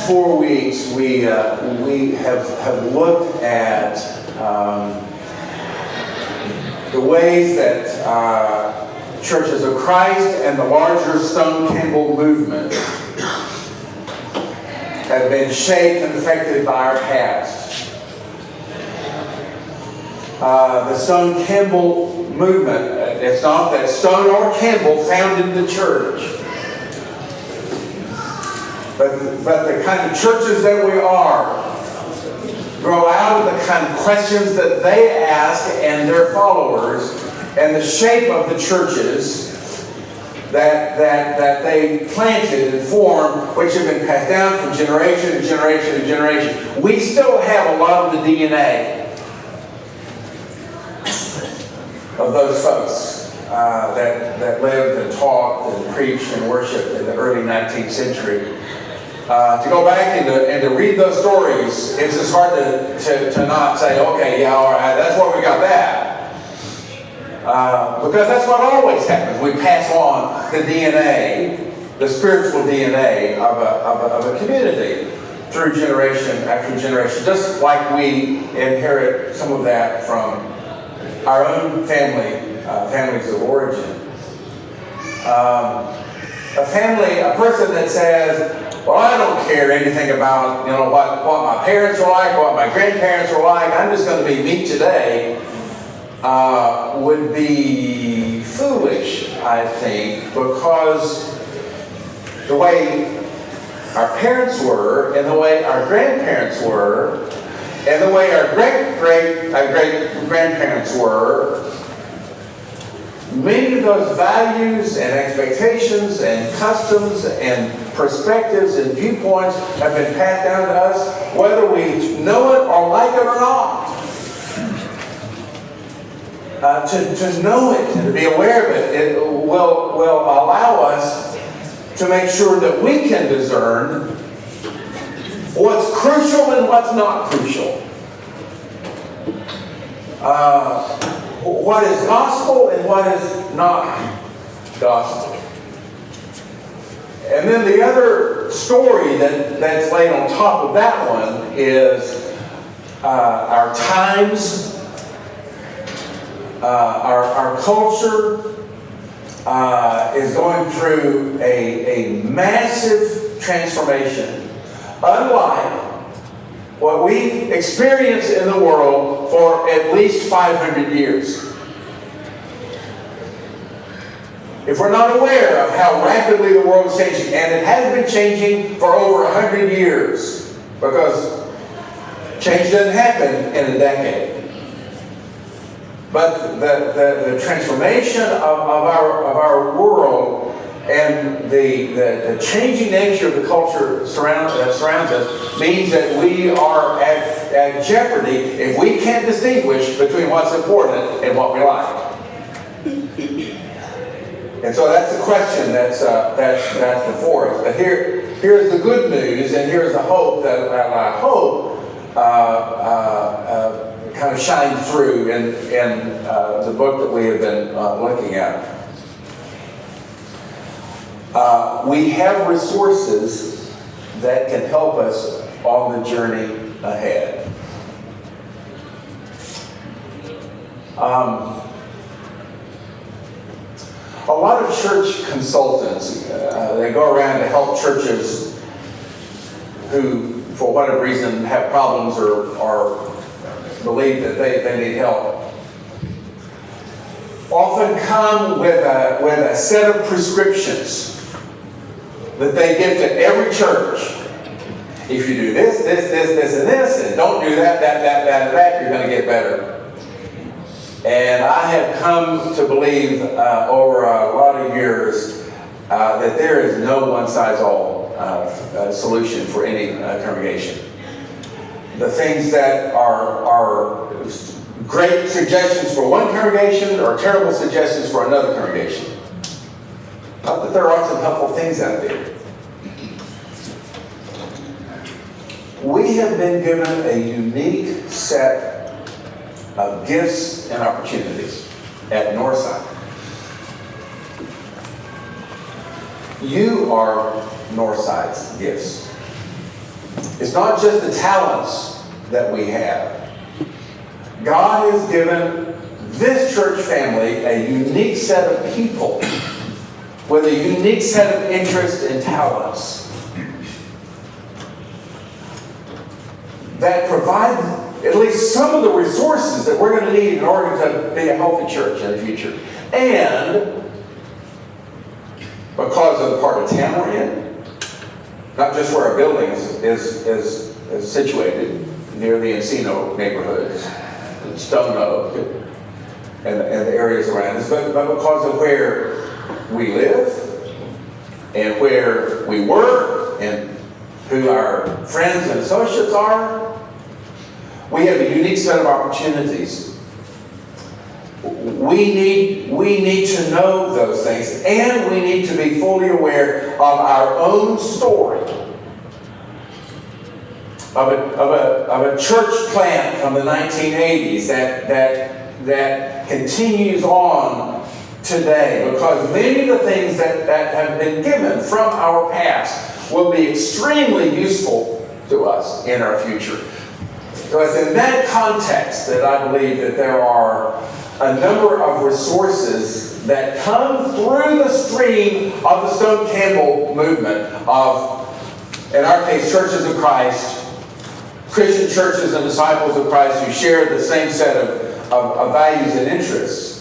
last 4 weeks, we have looked at the ways that Churches of Christ and the larger Stone Campbell movement have been shaped and affected by our past. The Stone Campbell movement, it's not that Stone or Campbell founded the church, but the kind of churches that we are grow out of the kind of questions that they ask and their followers, and the shape of the churches that they planted and formed, which have been passed down from generation to generation to generation. We still have a lot of the DNA of those folks that lived and talked and preached and worshiped in the early 19th century. To go back and to read those stories, it's just hard to not say, okay, yeah, all right, that's where we got that. Because that's what always happens. We pass on the DNA, the spiritual DNA of a community through generation after generation, just like we inherit some of that from our own families of origin. A person that says, well, I don't care anything about what my parents were like, what my grandparents were like, I'm just going to be me today, would be foolish, I think, because the way our parents were, and the way our grandparents were, and the way our great-grandparents were, many of those values and expectations and customs and perspectives and viewpoints have been passed down to us, whether we know it or like it or not. To know it and to be aware of it, will allow us to make sure that we can discern what's crucial and what's not crucial. What is gospel and what is not gospel. And then the other story that's laid on top of that one is our times, our culture is going through a massive transformation, unlike what we've experienced in the world for at least 500 years. If we're not aware of how rapidly the world is changing, and it has been changing for over 100 years, because change doesn't happen in a decade. But the transformation of our world and the changing nature of the culture that surrounds us means that we are at jeopardy if we can't distinguish between what's important and what we like. And so that's the question that's before us. But here's the good news, and here's the hope that I hope kind of shine through in the book that we have been looking at. We have resources that can help us on the journey ahead. A lot of church consultants, they go around to help churches who, for whatever reason, have problems or believe that they need help. Often come with a set of prescriptions that they give to every church. If you do this, and this, and don't do that, you're going to get better. And I have come to believe over a lot of years that there is no one-size-all solution for any congregation. The things that are great suggestions for one congregation or terrible suggestions for another congregation. Not that there aren't some helpful things out there. We have been given a unique set of gifts and opportunities at Northside. You are Northside's gifts. It's not just the talents that we have. God has given this church family a unique set of people with a unique set of interests and talents that provide at least some of the resources that we're going to need in order to be a healthy church in the future. And because of the part of town we're in, not just where our building is situated, near the Encino neighborhoods, Stone Oak, and the areas around us, but because of where we live and where we work and who our friends and associates are, we have a unique set of opportunities. We need to know those things, and we need to be fully aware of our own story of a church plant from the 1980s that continues on today, because many of the things that have been given from our past will be extremely useful to us in our future. So it's in that context that I believe that there are a number of resources that come through the stream of the Stone Campbell movement of, in our case, churches of Christ, Christian churches and disciples of Christ who share the same set of values and interests.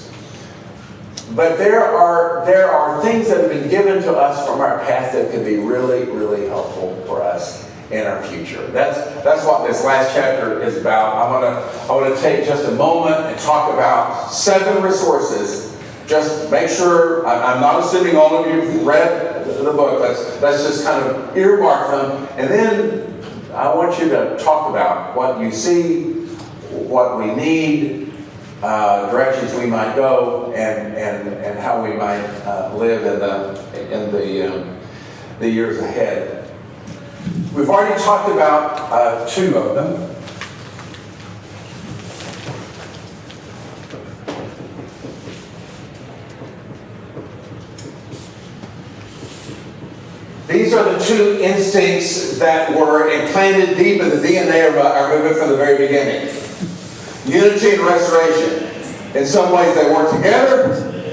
But there are things that have been given to us from our past that could be really, really helpful for us in our future. That's what this last chapter is about. I want to take just a moment and talk about 7 resources. Just make sure, I'm not assuming all of you have read the book. Let's just kind of earmark them, and then I want you to talk about what you see, what we need, directions we might go, and how we might live in the years ahead. We've already talked about 2 of them. These are the 2 instincts that were implanted deep in the DNA of our movement from the very beginning. Unity and restoration. In some ways they work together.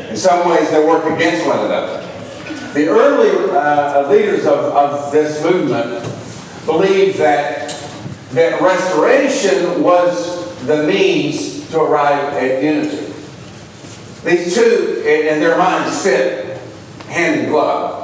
In some ways they work against one another. The early leaders of this movement believed that restoration was the means to arrive at unity. These 2, in their minds, fit hand in glove.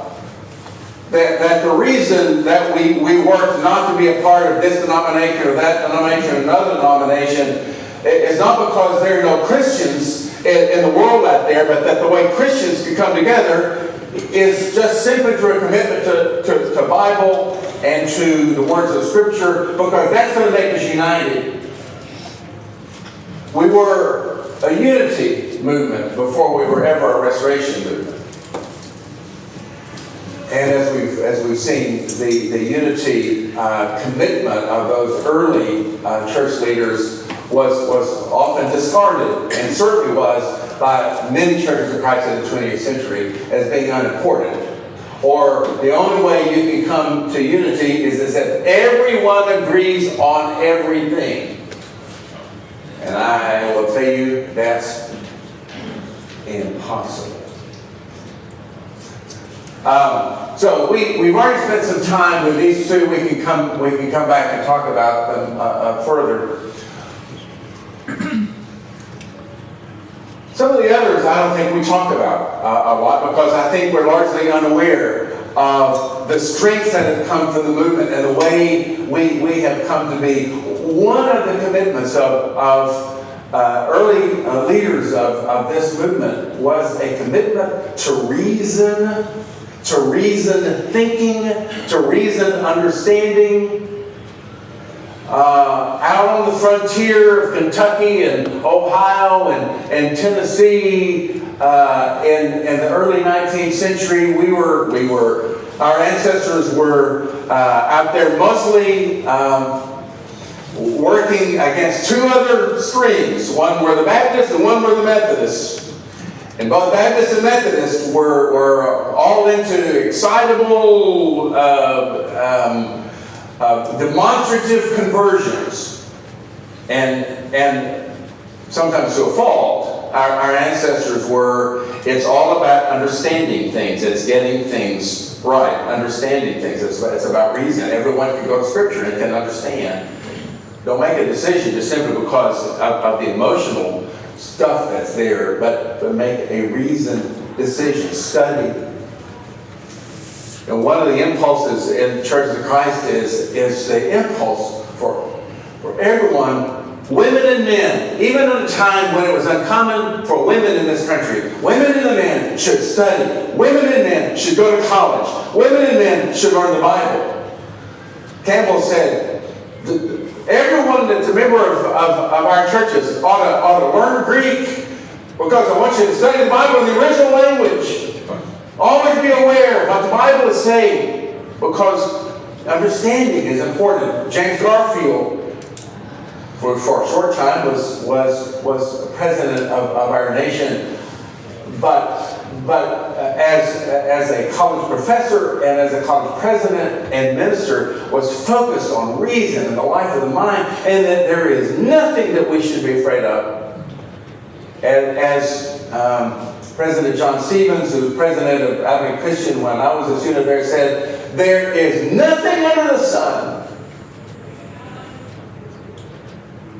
That the reason that we work not to be a part of this denomination or that denomination or another denomination is not because there are no Christians in the world out there, but that the way Christians can come together is just simply through a commitment to Bible and to the words of Scripture, because that's going to make us united. We were a unity movement before we were ever a restoration movement. And as we've seen, the unity commitment of those early church leaders was often discarded, and certainly was by many churches of Christ in the 20th century as being unimportant. Or the only way you can come to unity is if everyone agrees on everything. And I will tell you, that's impossible. So we've already spent some time with these 2. We can come back and talk about them further. Some of the others I don't think we talked about a lot, because I think we're largely unaware of the strengths that have come from the movement and the way we have come to be. One of the commitments of early leaders of this movement was a commitment to reason thinking, to reason understanding. Out on the frontier of Kentucky and Ohio and Tennessee in the early 19th century, our ancestors were out there mostly working against 2 other streams. One were the Baptists and one were the Methodists. And both Baptists and Methodists were all into excitable demonstrative conversions, and sometimes to a fault. Our ancestors were, it's all about understanding things. It's getting things right, understanding things. It's about reason. Everyone can go to Scripture and can understand. Don't make a decision just simply because of the emotional stuff that's there, but make a reasoned decision. Study. And one of the impulses in the Church of Christ is the impulse for everyone, women and men, even at a time when it was uncommon for women in this country. Women and men should study. Women and men should go to college. Women and men should learn the Bible. Campbell said, everyone that's a member of our churches ought to learn Greek, because I want you to study the Bible in the original language. Always be aware of what the Bible is saying, because understanding is important. James Garfield, for a short time, was president of our nation, but as a college professor and as a college president and minister, was focused on reason and the life of the mind, and that there is nothing that we should be afraid of. And as President John Stevens, who was president of Abilene Christian when I was a student there, said, there is nothing under the sun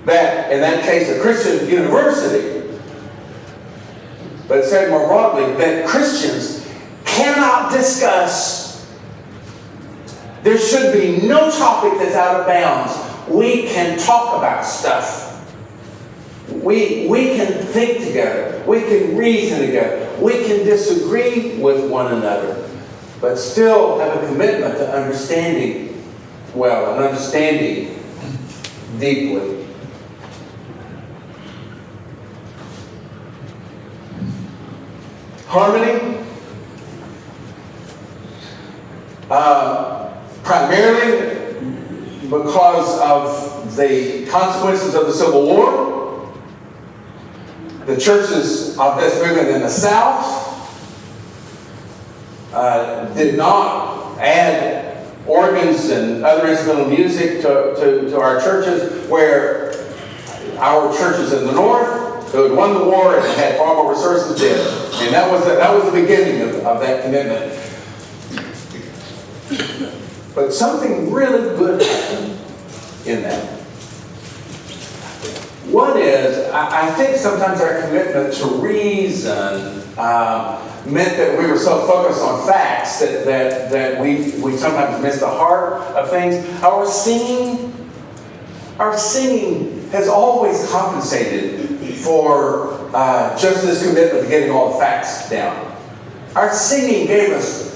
that, in that case, a Christian university, but said more broadly, that Christians cannot discuss. There should be no topic that's out of bounds. We can talk about stuff. We can think together. We can reason together. We can disagree with one another, but still have a commitment to understanding well and understanding deeply. Harmony, primarily because of the consequences of the Civil War. The churches of this movement in the South did not add organs and other instrumental music to our churches, where our churches in the North, who had won the war and had far more resources, did. And that was the beginning of that commitment. But something really good happened in that. One is, I think sometimes our commitment to reason meant that we were so focused on facts that we sometimes missed the heart of things. Our singing has always compensated for just this commitment to getting all the facts down. Our singing gave us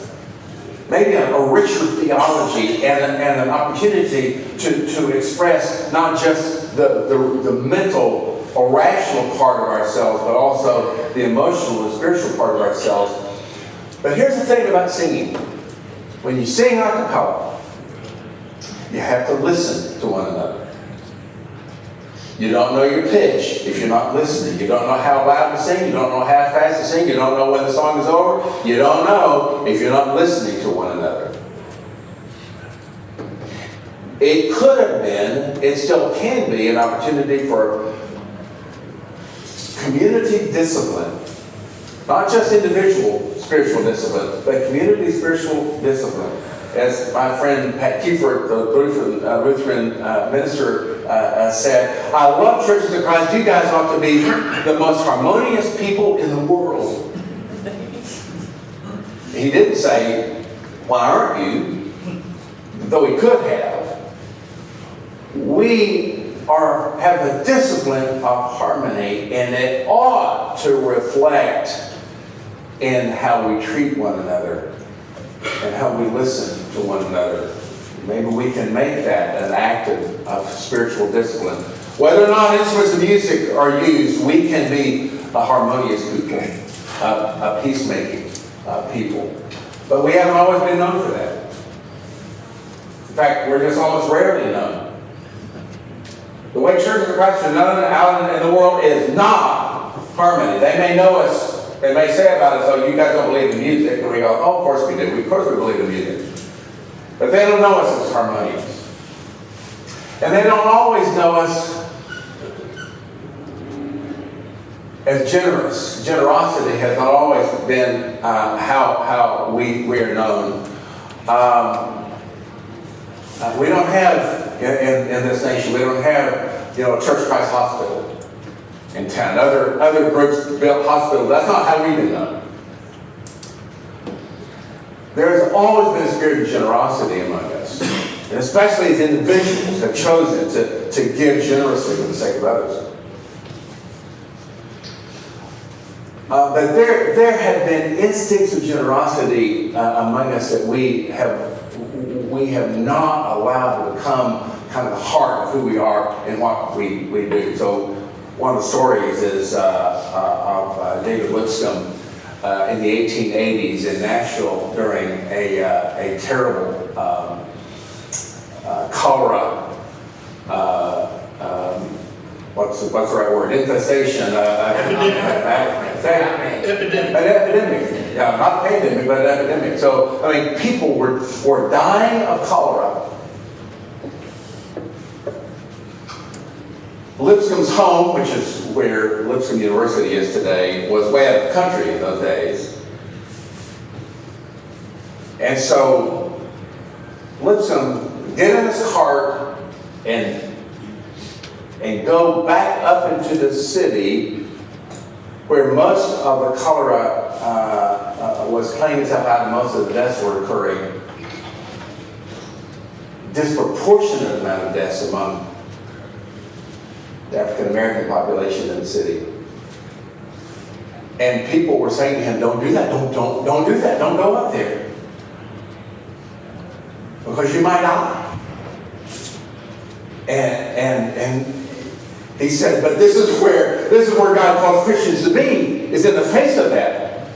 maybe a richer theology and an opportunity to express not just the mental or rational part of ourselves, but also the emotional and spiritual part of ourselves. But here's the thing about singing. When you sing a cappella, you have to listen to one another. You don't know your pitch if you're not listening. You don't know how loud to sing. You don't know how fast to sing. You don't know when the song is over. You don't know if you're not listening to one another. It could have been, it still can be, an opportunity for community discipline. Not just individual spiritual discipline, but community spiritual discipline. As my friend Pat Kiefer, the Lutheran minister, said, I love Churches of Christ. You guys ought to be the most harmonious people in the world. He didn't say, why aren't you? Though he could have. We have the discipline of harmony, and it ought to reflect in how we treat one another and how we listen to one another. Maybe we can make that an act of spiritual discipline. Whether or not instruments of music are used, we can be a harmonious people, a peacemaking people. But we haven't always been known for that. In fact, we're just almost rarely known. The way Churches of Christ are known out in the world is not harmony. They may know us. They may say about us, oh, you guys don't believe in music. And we go, oh, of course we do. Of course we believe in music. But they don't know us as harmonious. And they don't always know us as generous. Generosity has not always been how we are known. We don't have, in this nation, we don't have, Church Christ Hospital in town. Other groups built hospitals. That's not how we've been known. There has always been a spirit of generosity among us. And especially as individuals have chosen to give generously for the sake of others. But there have been instincts of generosity among us that we have not allowed to become kind of the heart of who we are and what we do. So one of the stories is of David Lipscomb in the 1880s in Nashville during a terrible cholera. What's the right word? Infestation. Epidemic. An epidemic. Yeah, not pandemic, but an epidemic. So, people were dying of cholera. Lipscomb's home, which is where Lipscomb University is today, was way out of the country in those days. And so, Lipscomb get in his cart and go back up into the city where most of the cholera was playing itself out and most of the deaths were occurring. Disproportionate amount of deaths among the African American population in the city. And people were saying to him, don't do that, don't do that, don't go up there. Because you might die. And he said, but this is where God calls Christians to be, is in the face of that.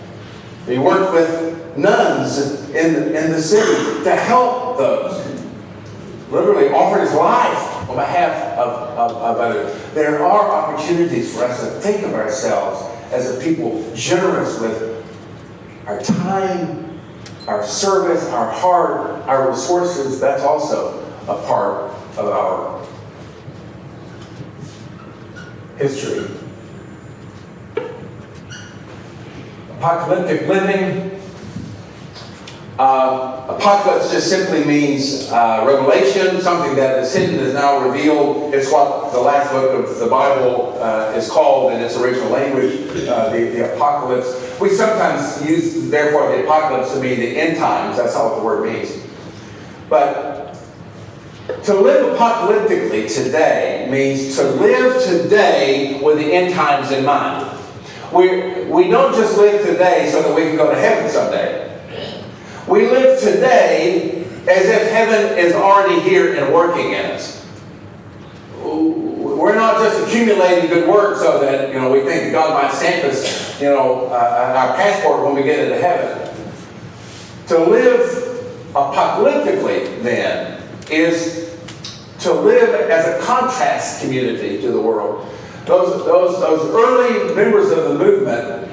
He worked with nuns in the city to help those. Literally offered his life on behalf of others. There are opportunities for us to think of ourselves as a people generous with our time, our service, our heart, our resources. That's also a part of our history. Apocalyptic living. Apocalypse just simply means revelation, something that is hidden is now revealed. It's what the last book of the Bible is called in its original language, the apocalypse. We sometimes use, therefore, the apocalypse to mean the end times. That's not what the word means. But to live apocalyptically today means to live today with the end times in mind. We don't just live today so that we can go to heaven someday. We live today as if heaven is already here and working in us. We're not just accumulating good works so that we think that God might stamp us, our passport when we get into heaven. To live apocalyptically, then, is to live as a contrast community to the world. Those early members of the movement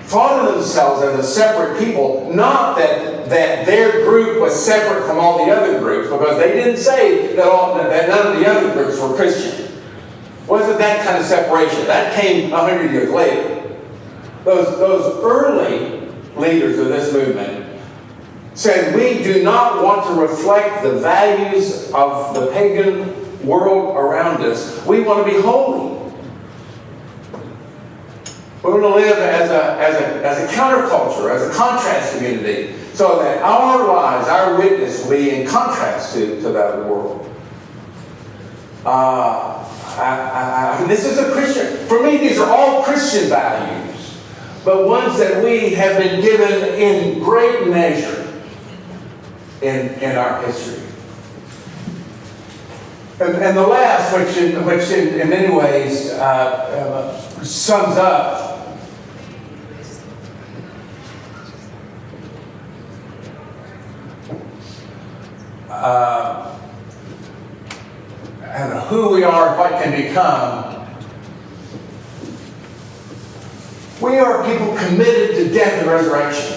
thought of themselves as a separate people, not that their group was separate from all the other groups, because they didn't say that none of the other groups were Christian. It wasn't that kind of separation. That came 100 years later. Those early leaders of this movement said, we do not want to reflect the values of the pagan world around us. We want to be holy. We're going to live as a counterculture, as a contrast community, so that our lives, our witness, will be in contrast to that of the world. This is a Christian. For me, these are all Christian values, but ones that we have been given in great measure in our history. And the last, which in many ways sums up and who we are and what can become. We are people committed to death and resurrection.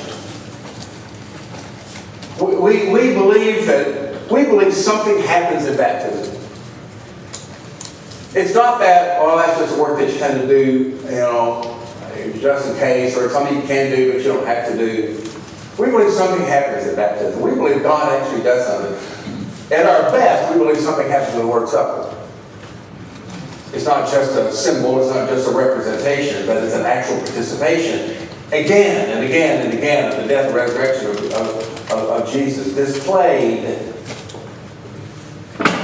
We believe that We believe something happens in baptism. It's not that, oh, that's just work that you tend to do, just in case, or something you can do but you don't have to do. We believe something happens in baptism. We believe God actually does something. At our best, we believe something happens in the Lord's Supper. It's not just a symbol, it's not just a representation, but it's an actual participation again and again and again of the death and resurrection of Jesus, displayed,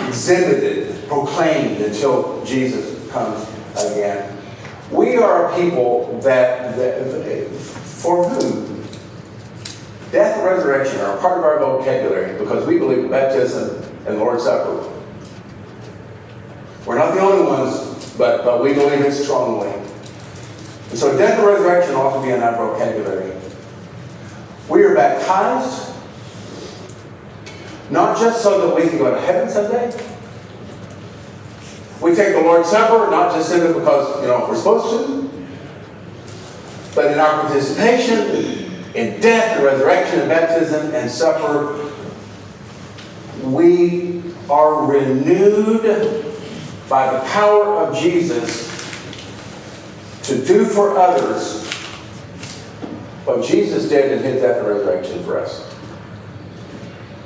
exhibited, proclaimed until Jesus comes again. We are a people that for whom death and resurrection are a part of our vocabulary because we believe in baptism and the Lord's Supper. We're not the only ones, but we believe it strongly. And so death and resurrection ought to be in our vocabulary. We are baptized, not just so that we can go to heaven someday. We take the Lord's Supper, not just simply because, we're supposed to, but in our participation in death and resurrection and baptism and supper, we are renewed by the power of Jesus to do for others what Jesus did in his death and resurrection for us.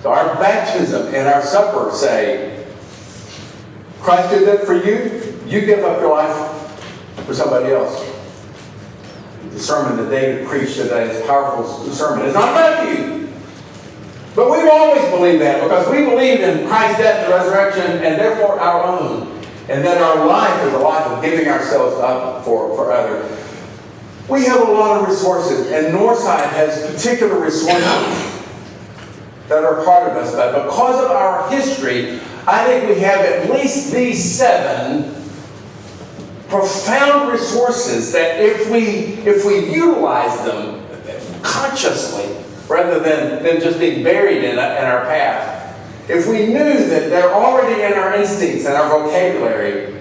So our baptism and our supper say, Christ did that for you, you give up your life for somebody else. The sermon that David preached today is a powerful sermon. It's not about you. But we've always believed that because we believe in Christ's death and resurrection and therefore our own. And that our life is a life of giving ourselves up for others. We have a lot of resources, and Northside has particular resources that are part of us. But because of our history, I think we have at least these 7 profound resources that if we utilize them consciously, rather than just being buried in our past, if we knew that they're already in our instincts and our vocabulary,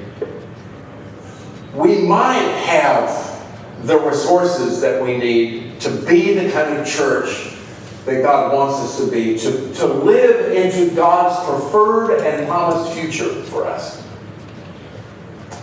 we might have the resources that we need to be the kind of church that God wants us to be, to live into God's preferred and promised future for us.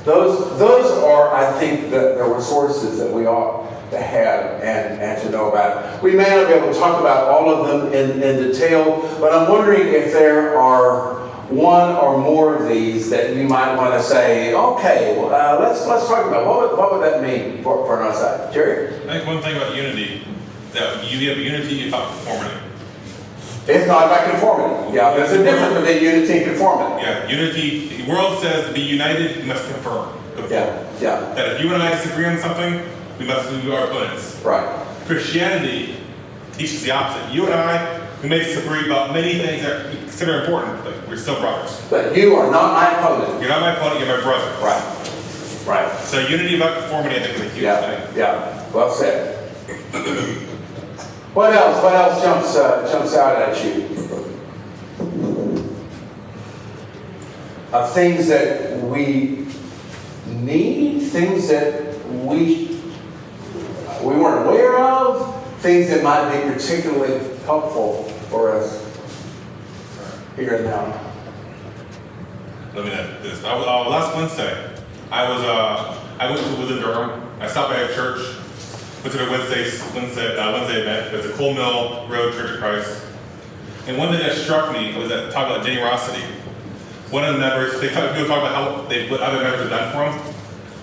Those are, I think, the resources that we ought to have and to know about. We may not be able to talk about all of them in detail, but I'm wondering if there are one or more of these that you might want to say, okay, let's talk about what would that mean for an outside. Jerry? I think one thing about unity, that you have unity without conformity. It's not about conformity. Yeah, there's a difference between unity and conformity. Yeah, unity, the world says to be united, you must conform. Yeah. That if you and I disagree on something, we must do our opponents. Right. Christianity teaches the opposite. You and I, we may disagree about many things that we consider important, but we're still brothers. But you are not my opponent. You're not my opponent, you're my brother. Right. So unity without conformity, I think, is a huge thing. Yeah. Well said. What else jumps out at you? Things that we need, things that we weren't aware of, things that might be particularly helpful for us here and now. Let me know this. Last Wednesday, I was in Durham. I stopped by a church. Went to the Wednesday event. It was a Coal Mill Road Church of Christ. And one thing that struck me was that talk about generosity. One of the members, people talk about what other members have done for them,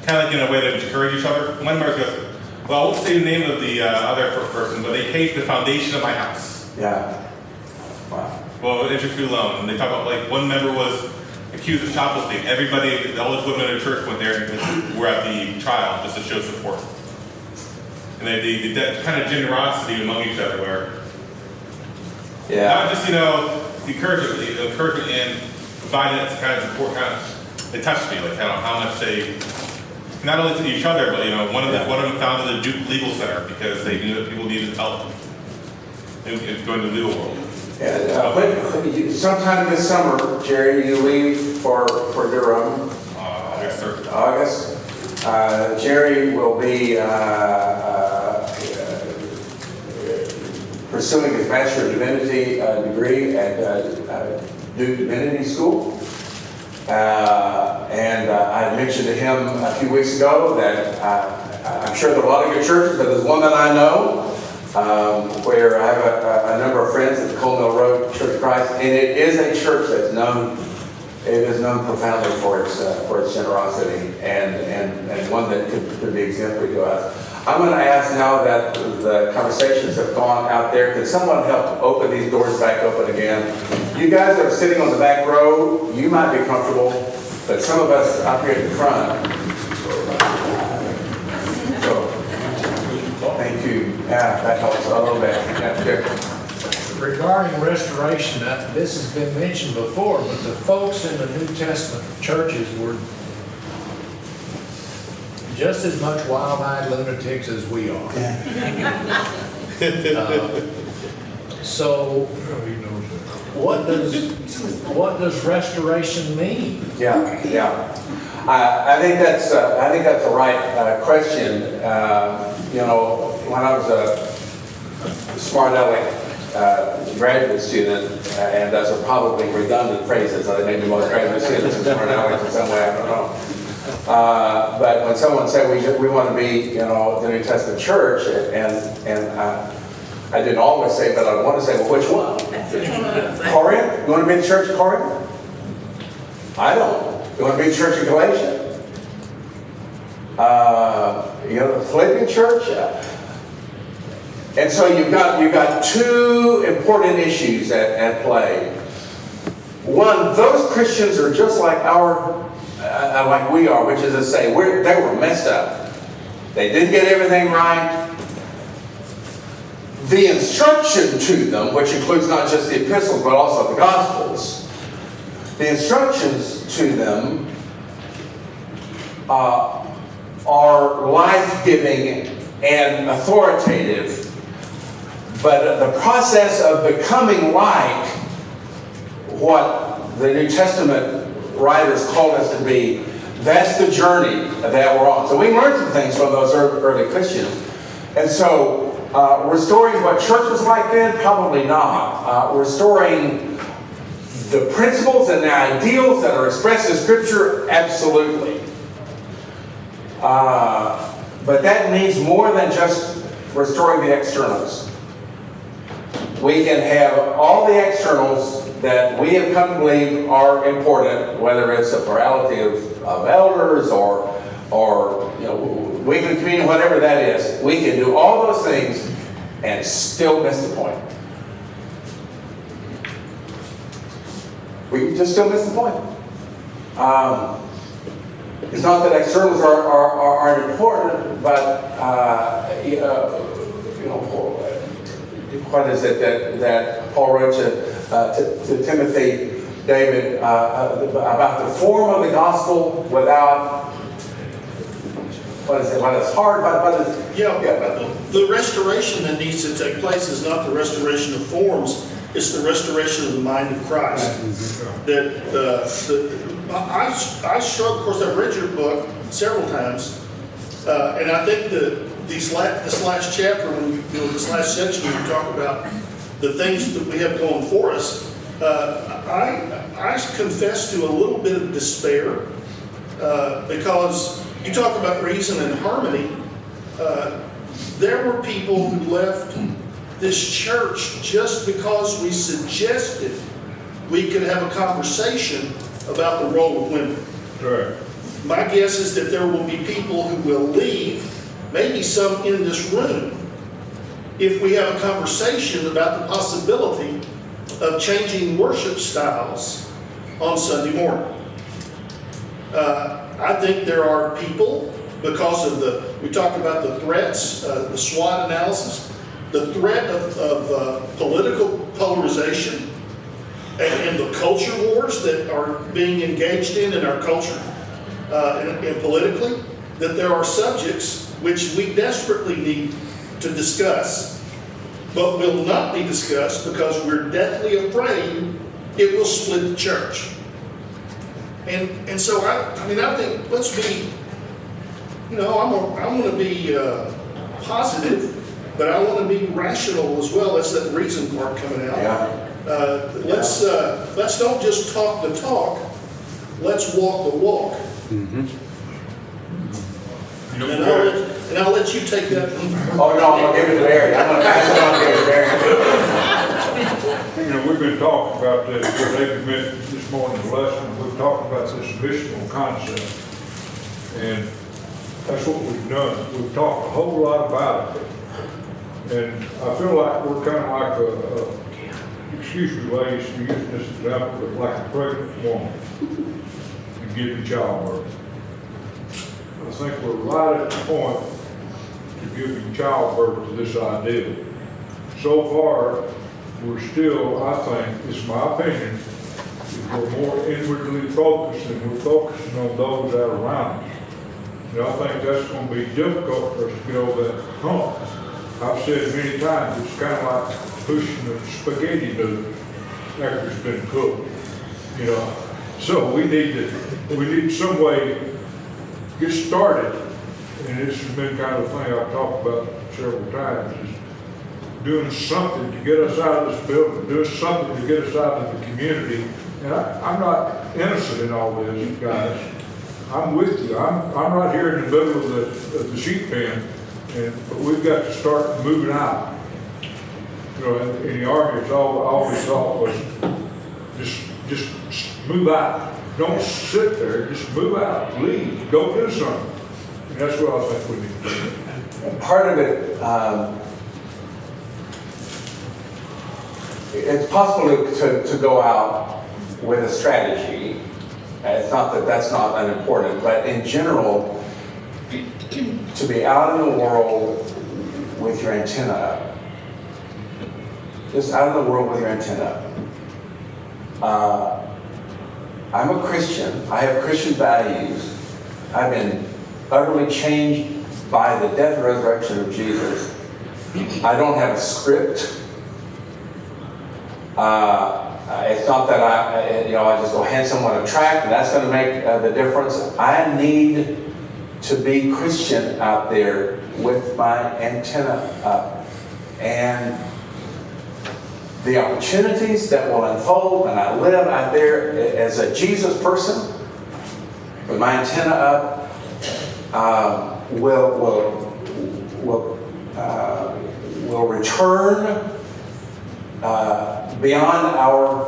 kind of like in a way to encourage each other. One member goes, well, I won't say the name of the other person, but they paid the foundation of my house. Yeah. Wow. Well, interest-free loan. And they talk about, like, one member was accused of shoplifting. Everybody, all those women in the church went there and were at the trial just to show support. And they that kind of generosity among each other where not just, the encouragement and providing that's kind of important, it touched me, like how much they, not only to each other, but one of them founded the Duke Legal Center because they knew that people needed help in going to the legal world. And sometime this summer, Jerry, you leave for Durham. August. Jerry will be pursuing his Master of Divinity degree at do divinity school. And I mentioned to him a few weeks ago that I'm sure there are a lot of good churches, but there's one that I know where I have a number of friends at the Coal Mill Road Church of Christ, and it is a church that's known. It is known profoundly for its generosity and one that could be exemplary to us. I'm going to ask now that the conversations have gone out there, can someone help open these doors back open again? You guys that are sitting on the back row, you might be comfortable, but some of us up here at the front. So, thank you. Yeah, that helps a little bit. Yeah, sure. Regarding restoration, this has been mentioned before, but the folks in the New Testament churches were just as much wild-eyed lunatics as we are. So, what does restoration mean? Yeah. I think that's the right question. When I was a smart aleck graduate student, and those are probably redundant phrases. I think maybe most graduate students are smart alecks in some way. I don't know. But when someone said we want to be, the New Testament church, and I didn't always say, but I want to say, well, which one? Corinth? You want to be the church of Corinth? I don't. You want to be the church of Galatia? The Philippian church? And so you've got two important issues at play. One, those Christians are just like like we are, which is to say, they were messed up. They didn't get everything right. The instruction to them, which includes not just the epistles, but also the Gospels, the instructions to them are life-giving and authoritative. But the process of becoming like what the New Testament writers called us to be, that's the journey that we're on. So we learned some things from those early Christians. And so restoring what church was like then, probably not. Restoring the principles and the ideals that are expressed in Scripture, absolutely. But that means more than just restoring the externals. We can have all the externals that we have come to believe are important, whether it's the plurality of elders or weekly communion, whatever that is. We can do all those things and still miss the point. We can just still miss the point. It's not that externals aren't important, but what is it that Paul wrote to Timothy, David, about the form of the gospel without, what is it? What is hard? The restoration that needs to take place is not the restoration of forms; it's the restoration of the mind of Christ. I struggle. Of course, I've read your book several times, and I think that this last chapter, this last section, you talk about the things that we have going for us. I confess to a little bit of despair because you talk about reason and harmony. There were people who left this church just because we suggested we could have a conversation about the role of women. Right. My guess is that there will be people who will leave, maybe some in this room, if we have a conversation about the possibility of changing worship styles on Sunday morning. I think there are people, because of we talked about the threats, the SWOT analysis, the threat of political polarization and the culture wars that are being engaged in our culture and politically, that there are subjects which we desperately need to discuss, but will not be discussed because we're deathly afraid it will split the church. And so I think let's be, I'm going to be positive, but I want to be rational as well. That's that reason part coming out. Yeah. Let's don't just talk the talk, let's walk the walk. And I'll let you take that. Oh, no, I'm gonna give it to Barry. I'm gonna pass it on to Barry. You know, we've been talking about this, what David mentioned this morning in the lesson, we've talked about this missional concept. And that's what we've done. We've talked a whole lot about it. And I feel like we're kind of like excuse me, ladies, for using this example, but like a pregnant woman and giving childbirth. I think we're right at the point to giving childbirth to this idea. So far, we're still, I think, it's my opinion, we're more inwardly focused and we're focusing on those that are around us. And I think that's going to be difficult for us to get over that hump. I've said many times, it's kind of like pushing a spaghetti noodle after it's been cooked, you know. So we need some way to get started. And this has been kind of a thing I've talked about several times, is doing something to get us out of this building, doing something to get us out of the community. And I'm not innocent in all this, guys. I'm with you. I'm right here in the middle of the sheep pen, but we've got to start moving out. You know, in the Army, it's always thought was just move out. Don't sit there. Just move out. Leave. Go do something. And that's what I think we need to do. Part of it, it's possible to go out with a strategy. It's not that that's not unimportant, but in general, to be out in the world with your antenna up. Just out in the world with your antenna up. I'm a Christian. I have Christian values. I've been utterly changed by the death and resurrection of Jesus. I don't have a script. It's not that I just go hand someone a tract and that's going to make the difference. I need to be Christian out there with my antenna up. And the opportunities that will unfold when I live out there as a Jesus person with my antenna up will return beyond our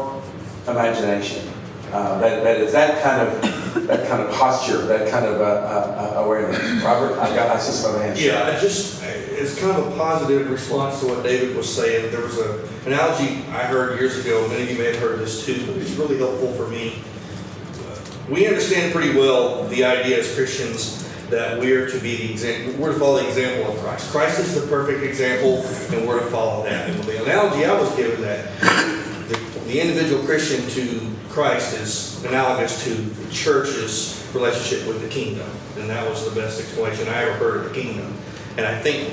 imagination. That is that kind of posture, that kind of awareness. Robert, I see some other hands. Yeah, it's kind of a positive response to what David was saying. There was an analogy I heard years ago. Many of you may have heard this too, but it's really helpful for me. We understand pretty well the idea as Christians that we're to be the example. We're to follow the example of Christ. Christ is the perfect example, and we're to follow that. And the analogy I was given that the individual Christian to Christ is analogous to the church's relationship with the kingdom. And that was the best explanation I ever heard of the kingdom. And I think,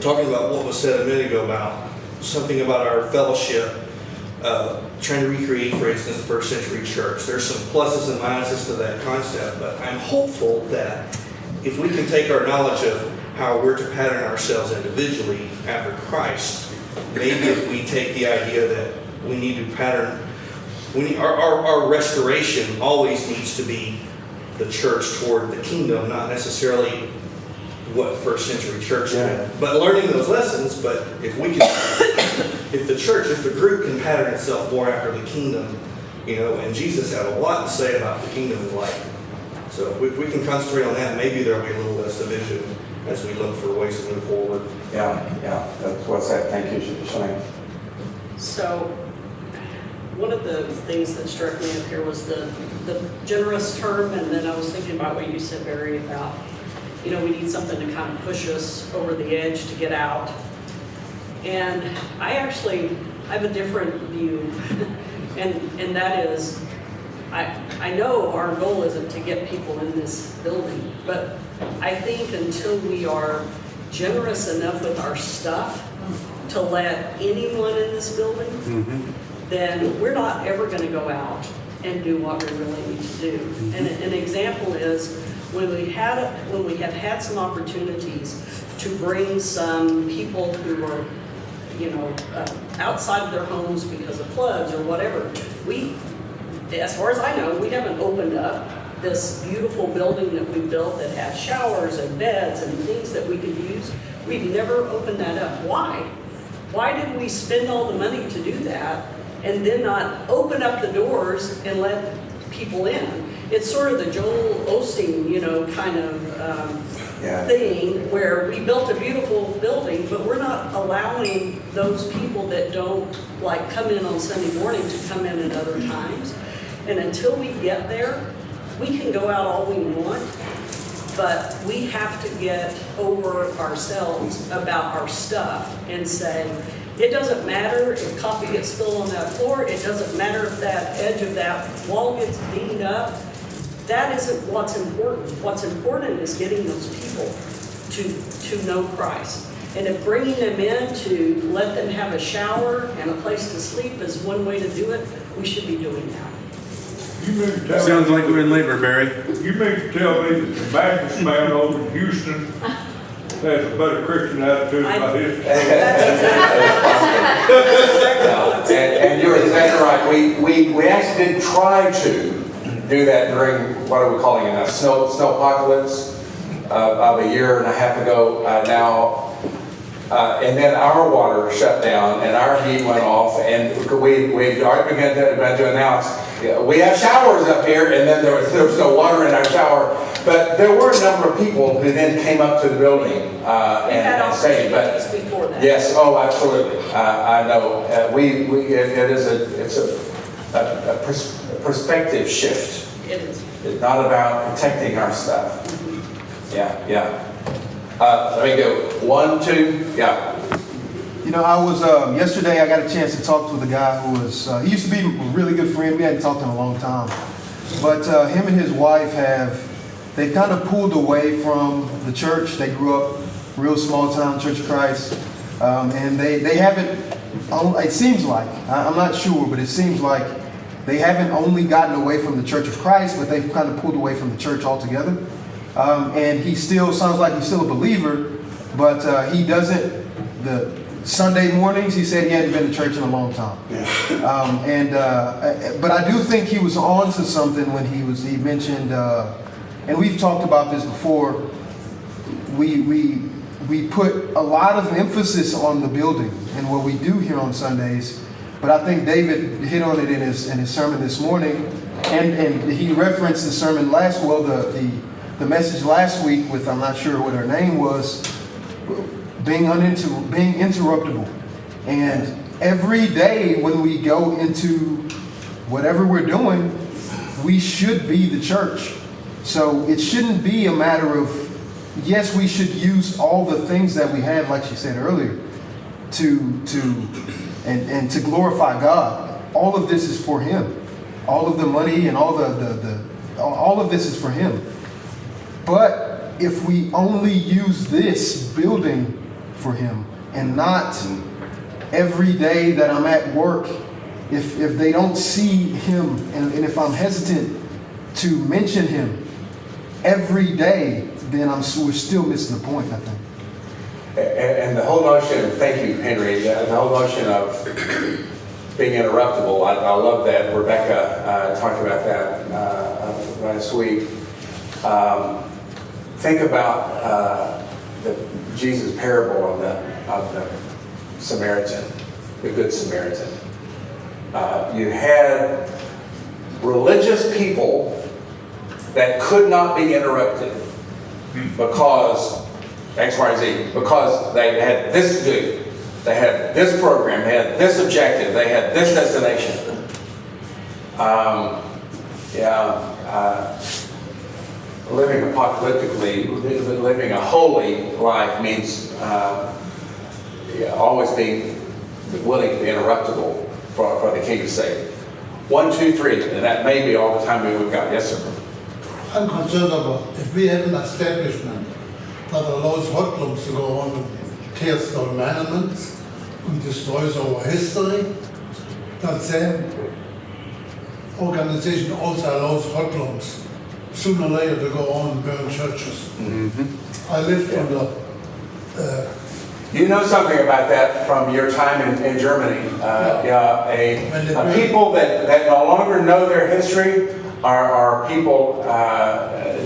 talking about what was said a minute ago about something about our fellowship, trying to recreate, for instance, the first century church. There's some pluses and minuses to that concept, but I'm hopeful that if we can take our knowledge of how we're to pattern ourselves individually after Christ, maybe if we take the idea that we need to pattern, our restoration always needs to be the church toward the kingdom, not necessarily what first century church did. But learning those lessons, but if the group can pattern itself more after the kingdom, and Jesus had a lot to say about the kingdom of life. So if we can concentrate on that, maybe there'll be a little less division as we look for ways to move forward. Yeah, that's what's that. Thank you, Shanae. So, one of the things that struck me up here was the generous term, and then I was thinking about what you said, Barry, about, we need something to kind of push us over the edge to get out. And I have a different view, and that is, I know our goal isn't to get people in this building, but I think until we are generous enough with our stuff to let anyone in this building, then we're not ever going to go out and do what we really need to do. And an example is when we have had some opportunities to bring some people who are outside of their homes because of floods or whatever. As far as I know, we haven't opened up this beautiful building that we built that has showers and beds and things that we could use. We've never opened that up. Why? Why did we spend all the money to do that and then not open up the doors and let people in? It's sort of the Joel Osteen, kind of thing where we built a beautiful building, but we're not allowing those people that don't come in on Sunday morning to come in at other times. And until we get there, we can go out all we want, but we have to get over ourselves about our stuff and say, it doesn't matter if coffee gets spilled on that floor, it doesn't matter if that edge of that wall gets beaten up. That isn't what's important. What's important is getting those people to know Christ. And if bringing them in to let them have a shower and a place to sleep is one way to do it, we should be doing that. You mean to tell Sounds me, like we're in labor, Barry. you mean to tell me that the Baptist man over in Houston has a better Christian attitude about his? And you're exactly right. We actually did try to do that during, what are we calling it, a snow apocalypse of a year and a half ago now. And then our water shut down and our heat went off, and we already began to announce, we have showers up here, and then there was no water in our shower. But there were a number of people who then came up to the building and stayed. But Before that. yes, oh, absolutely. I know. It's a perspective shift. It is. It's not about protecting our stuff. Yeah. Let me go. 1, 2, yeah. I was, yesterday I got a chance to talk with a guy who was, he used to be a really good friend. We hadn't talked in a long time. But him and his wife they've kind of pulled away from the church. They grew up real small town Church of Christ. And they haven't, it seems like, I'm not sure, but it seems like they haven't only gotten away from the Church of Christ, but they've kind of pulled away from the church altogether. And he still sounds like he's still a believer, but he doesn't, the Sunday mornings, he said he hadn't been to church in a long time. But I do think he was on to something when he mentioned, and we've talked about this before, we put a lot of emphasis on the building and what we do here on Sundays, but I think David hit on it in his sermon this morning, and he referenced the sermon the message last week with, I'm not sure what her name was, being interruptible. And every day when we go into whatever we're doing, we should be the church. So it shouldn't be a matter of, yes, we should use all the things that we have, like she said earlier, and to glorify God. All of this is for Him. All of the money and all all of this is for Him. But if we only use this building for Him and not every day that I'm at work, if they don't see Him and if I'm hesitant to mention Him every day, then we're still missing the point, I think. And the whole notion, thank you, Henry, the whole notion of being interruptible, I love that. Rebecca talked about that last week. Think about Jesus' parable of the Samaritan, the Good Samaritan. You had religious people that could not be interrupted because X, Y, Z, because they had this to do, they had this program, they had this objective, they had this destination. Living apocalyptically, living a holy life means always being willing to be interruptible for the King's sake. 1, 2, 3, and that may be all the time we've got. Yes, sir. I'm concerned about if we have an establishment that allows hoodlums to go on and tears down monuments and destroys our history, that same organization also allows hoodlums sooner or later to go on and burn churches. I lived under You know something about that from your time in Germany. People that no longer know their history are people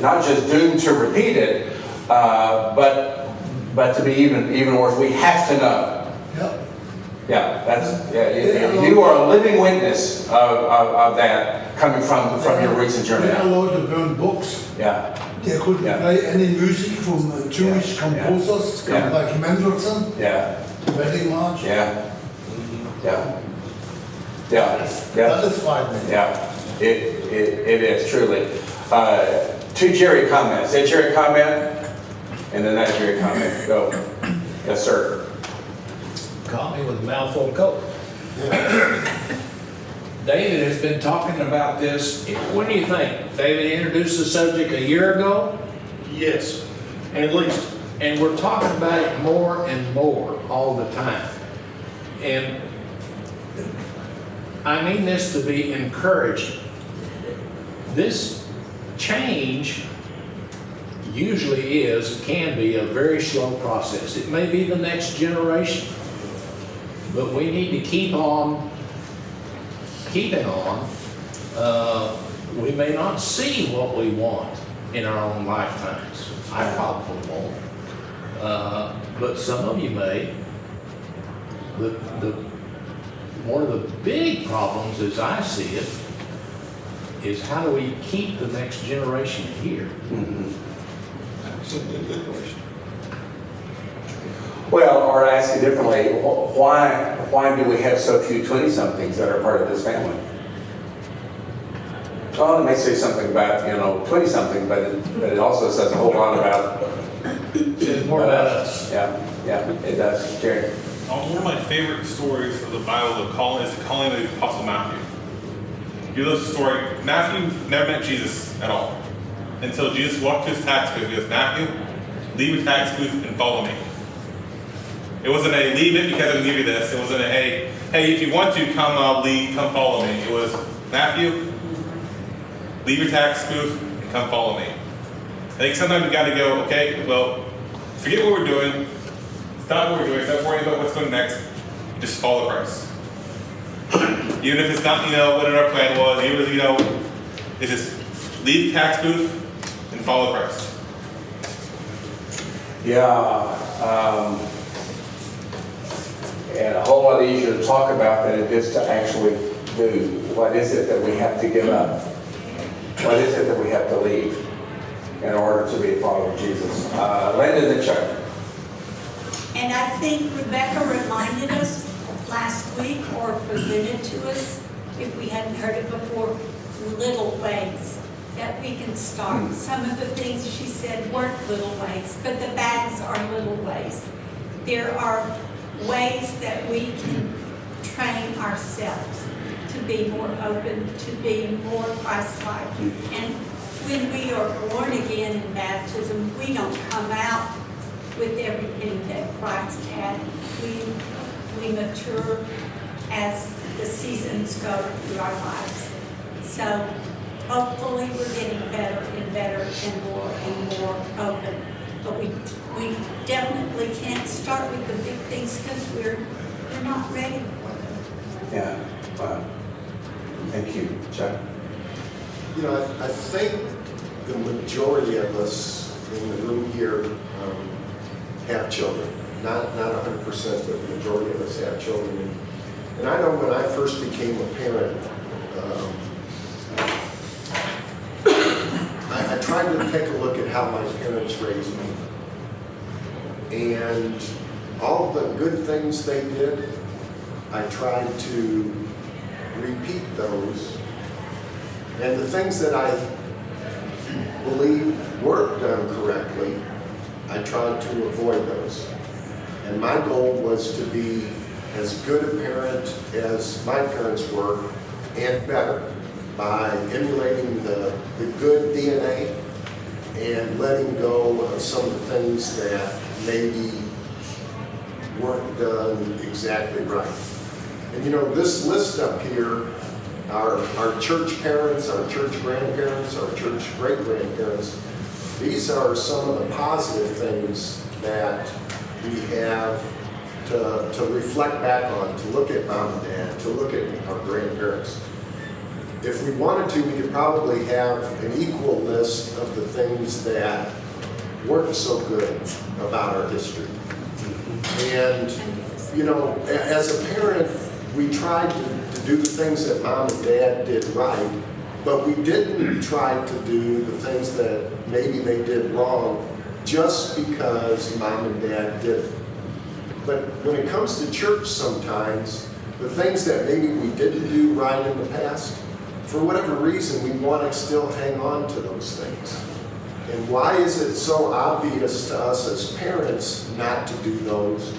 not just doomed to repeat it, but to be even worse. We have to know. Yep. You are a living witness of that coming from your roots in Germany. They're allowed to burn books. Yeah. They couldn't play any music from Jewish composers like Mendelssohn, Wedding March. That is frightening. Yeah, it is truly. Two Jerry comments. Say Jerry comment, and then that Jerry comment. Go. Yes, sir. Caught me with a mouthful of coke. David has been talking about this. When do you think? David introduced the subject a year ago? Yes, at least. And we're talking about it more and more all the time. And I mean this to be encouraging. This change usually can be a very slow process. It may be the next generation, but we need to keep on keeping on. We may not see what we want in our own lifetimes. I probably won't. But some of you may. One of the big problems as I see it is how do we keep the next generation here? That's a good question. Well, or ask you differently, why do we have so few 20-somethings that are part of this family? Well, it may say something about, 20-something, but it also says a whole lot about... It's more about us. Yeah, it does. Jerry? One of my favorite stories of the Bible is the calling of the Apostle Matthew. You know the story. Matthew never met Jesus at all until Jesus walked to his tax booth. He goes, Matthew, leave your tax booth and follow me. It wasn't a leave it because I'm give you this. It wasn't a hey, if you want to come follow me. It was Matthew, leave your tax booth and come follow me. I think sometimes we got to go, okay, well, forget what we're doing. Stop what we're doing. Stop worrying about what's going next. Just follow Christ. Even if it's not, what our plan was, even if, it's just leave the tax booth and follow Christ. And a whole lot easier to talk about than it is to actually do. What is it that we have to give up? What is it that we have to leave in order to be a follower of Jesus? Landon and Chuck. And I think Rebecca reminded us last week, or presented to us, if we hadn't heard it before, little ways that we can start. Some of the things she said weren't little ways, but the bags are little ways. There are ways that we can train ourselves to be more open, to be more Christ-like. And when we are born again in baptism, we don't come out with everything that Christ had. We mature as the seasons go through our lives. So hopefully we're getting better and better and more open. But we definitely can't start with the big things because we're not ready for them. Yeah. Wow. Thank you, Chuck. I think the majority of us in the room here have children. Not 100%, but the majority of us have children. And I know when I first became a parent, I tried to take a look at how my parents raised me. And all the good things they did, I tried to repeat those. And the things that I believe weren't done correctly, I tried to avoid those. And my goal was to be as good a parent as my parents were, and better, by emulating the good DNA and letting go of some of the things that maybe weren't done exactly right. And this list up here, our church parents, our church grandparents, our church great-grandparents, these are some of the positive things that we have to reflect back on, to look at mom and dad, to look at our grandparents. If we wanted to, we could probably have an equal list of the things that weren't so good about our history. And, you know, as a parent, we tried to do the things that mom and dad did right, but we didn't try to do the things that maybe they did wrong just because mom and dad did it. But when it comes to church sometimes, the things that maybe we didn't do right in the past, for whatever reason, we want to still hang on to those things. And why is it so obvious to us as parents not to do those,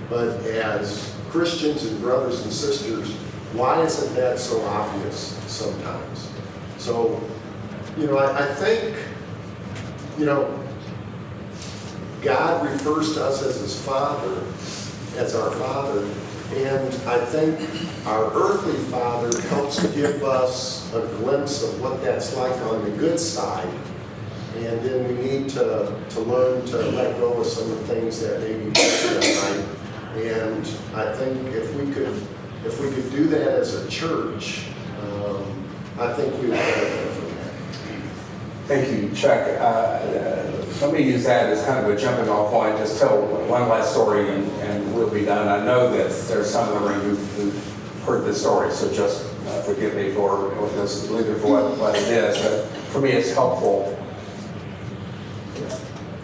but as Christians and brothers and sisters, why isn't that so obvious sometimes? So, you know, I think, you know, God refers to us as his Father, as our Father, and I think our earthly Father helps give us a glimpse of what that's like on the good side, and then we need to learn to let go of some of the things that maybe we did right. And I think if we could do that as a church, I think we would benefit from that. Thank you, Chuck. Let me use that as kind of a jumping off point. Just tell one last story and we'll be done. I know that there's some in the room who've heard this story, so just forgive me for this, leave it for what it is. But for me, it's helpful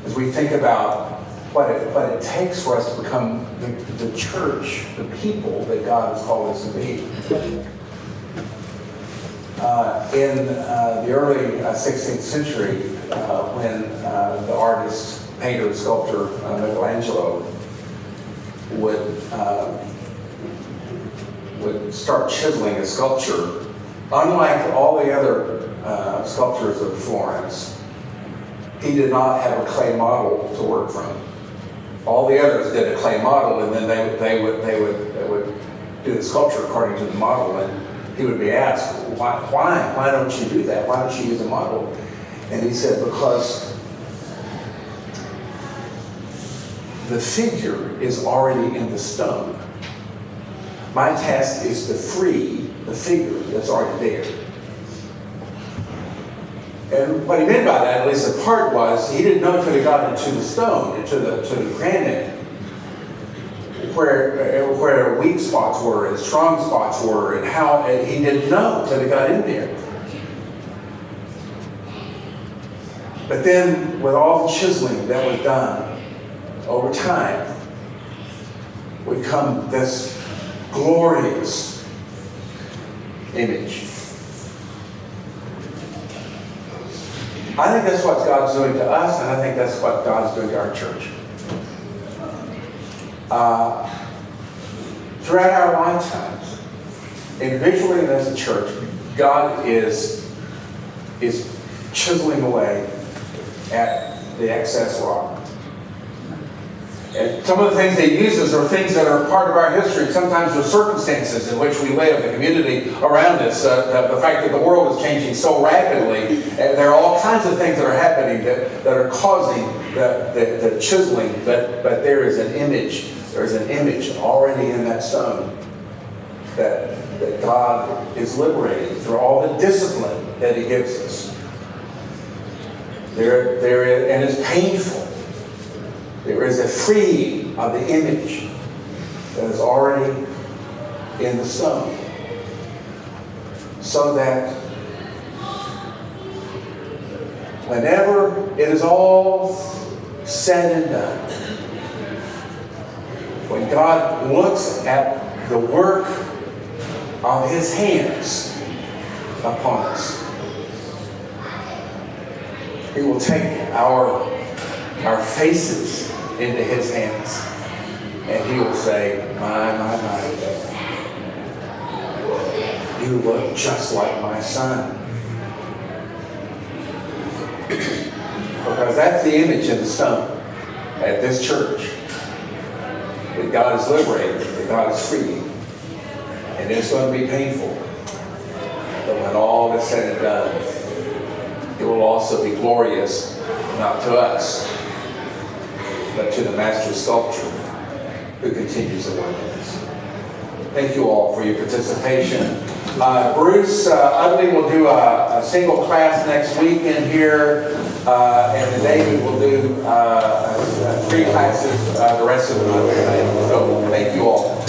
as we think about what it takes for us to become the church, the people that God has called us to be. In the early 16th century, when the artist, painter, sculptor Michelangelo would start chiseling a sculpture, unlike all the other sculptors of Florence, he did not have a clay model to work from. All the others did a clay model, and then they would do the sculpture according to the model. And he would be asked, why don't you do that? Why don't you use a model? And he said, because the figure is already in the stone. My task is to free the figure that's already there. And what he meant by that, at least the part was, he didn't know until he got into the stone, into the granite, where weak spots were and strong spots were, and how he didn't know until he got in there. But then, with all the chiseling that was done over time, would come this glorious image. I think that's what God's doing to us, and I think that's what God's doing to our church. Throughout our lifetimes, individually and as a church, God is chiseling away at the excess rock. And some of the things he uses are things that are part of our history. Sometimes the circumstances in which we live, the community around us, the fact that the world is changing so rapidly, and there are all kinds of things that are happening that are causing the chiseling, but there is an image. There's an image already in that stone that God is liberating through all the discipline that he gives us. There is, and it's painful. There is a freeing of the image that is already in the stone, so that whenever it is all said and done, when God looks at the work of his hands upon us, he will take our faces into his hands, and he will say, my, you look just like my son. Because that's the image in the stone at this church, that God is liberating, that God is freeing. And it's going to be painful. But when all is said and done, it will also be glorious, not to us, but to the master sculptor who continues the work in us. Thank you all for your participation. Bruce Utley will do a single class next week in here, and then David will do 3 classes the rest of the month. So thank you all.